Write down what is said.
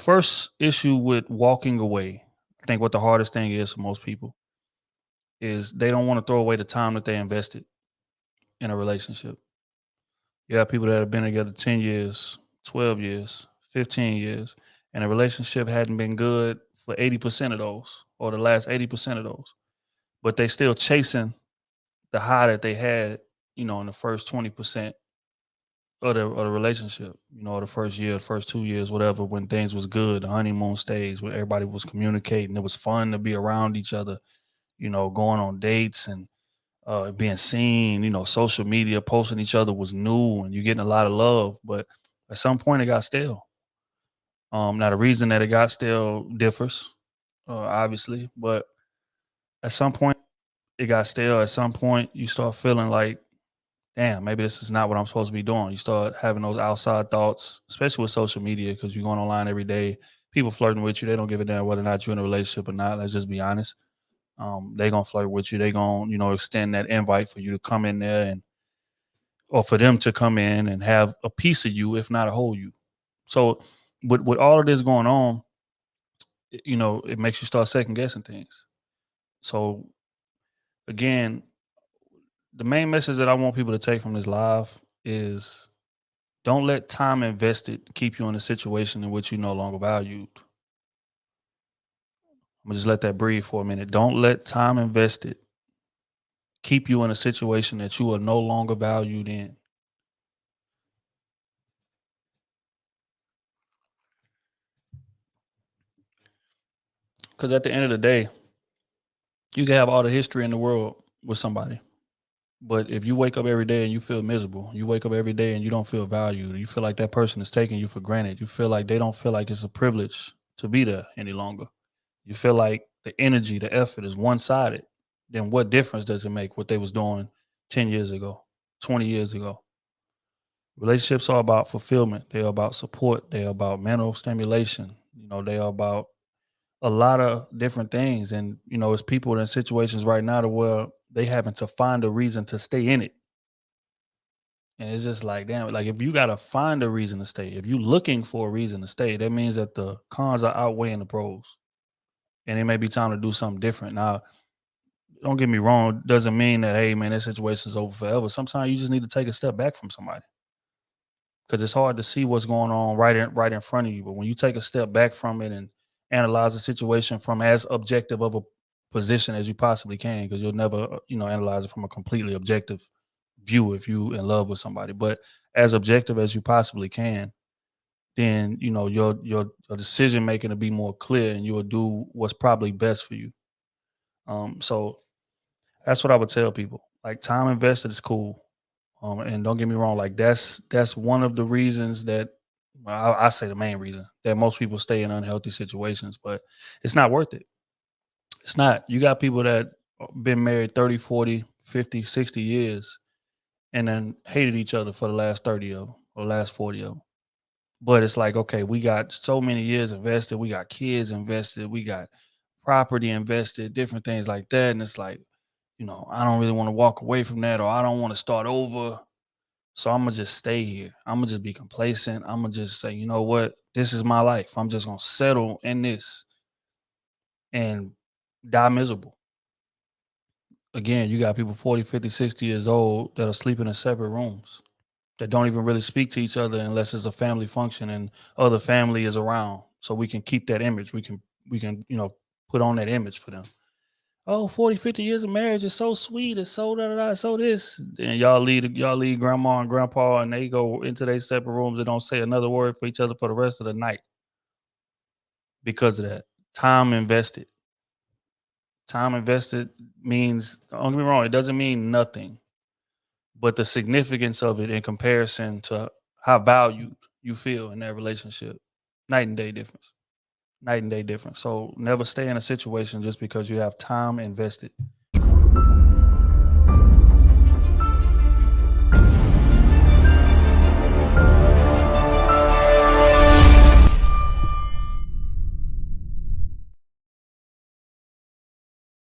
first issue with walking away, I think what the hardest thing is for most people is they don't want to throw away the time that they invested in a relationship. You have people that have been together 10 years, 12 years, 15 years, and a relationship hadn't been good for 80% of those or the last 80% of those, but they still chasing the high that they had, in the first 20% of the relationship, or the first year, the first 2 years, whatever, when things was good, the honeymoon stage, when everybody was communicating, it was fun to be around each other, going on dates and being seen, social media, posting each other was new and you're getting a lot of love. But at some point it got stale. Now the reason that it got stale differs, obviously, but at some point it got stale. At some point you start feeling like, damn, maybe this is not what I'm supposed to be doing. You start having those outside thoughts, especially with social media, because you're going online every day. People flirting with you. They don't give a damn whether or not you're in a relationship or not. Let's just be honest. They gonna flirt with you. They gonna, extend that invite for you to come in there and or for them to come in and have a piece of you, if not a whole you. So with all of this going on, it makes you start second guessing things. So again, the main message that I want people to take from this live is don't let time invested keep you in a situation in which you no longer valued. I'm gonna just let that breathe for a minute. Don't let time invested keep you in a situation that you are no longer valued in. Because at the end of the day, you can have all the history in the world with somebody. But if you wake up every day and you feel miserable, you wake up every day and you don't feel valued, you feel like that person is taking you for granted, you feel like they don't feel like it's a privilege to be there any longer. You feel like the energy, the effort is one sided, then what difference does it make what they was doing 10 years ago, 20 years ago? Relationships are about fulfillment. They are about support. They are about mental stimulation. They are about a lot of different things. And, it's people in situations right now to where they having to find a reason to stay in it. And it's just like, damn, like if you gotta find a reason to stay, if you looking for a reason to stay, that means that the cons are outweighing the pros. And it may be time to do something different. Now, don't get me wrong, doesn't mean that, hey man, this situation's over forever. Sometimes you just need to take a step back from somebody. Because it's hard to see what's going on right in front of you. But when you take a step back from it and analyze the situation from as objective of a position as you possibly can, because you'll never, analyze it from a completely objective view if you in love with somebody. But as objective as you possibly can, then your decision making will be more clear and you will do what's probably best for you. So that's what I would tell people. Like time invested is cool. And don't get me wrong, like that's one of the reasons that well, I say the main reason that most people stay in unhealthy situations, but it's not worth it. It's not. You got people that been married 30, 40, 50, 60 years and then hated each other for the last 30 of them or the last 40 of them. But it's like, okay, we got so many years invested, we got kids invested, we got property invested, different things like that. And it's like, I don't really want to walk away from that or I don't want to start over. So I'm gonna just stay here. I'm gonna just be complacent. I'm gonna just say, you know what? This is my life. I'm just gonna settle in this and die miserable. Again, you got people 40, 50, 60 years old that are sleeping in separate rooms that don't even really speak to each other unless it's a family function and other family is around. So we can keep that image. We can, put on that image for them. Oh, 40, 50 years of marriage is so sweet. It's so da da da, so this. And y'all leave grandma and grandpa and they go into their separate rooms and don't say another word for each other for the rest of the night because of that. Time invested. Time invested means, don't get me wrong, it doesn't mean nothing, but the significance of it in comparison to how valued you feel in that relationship, night and day difference. Night and day difference. So never stay in a situation just because you have time invested.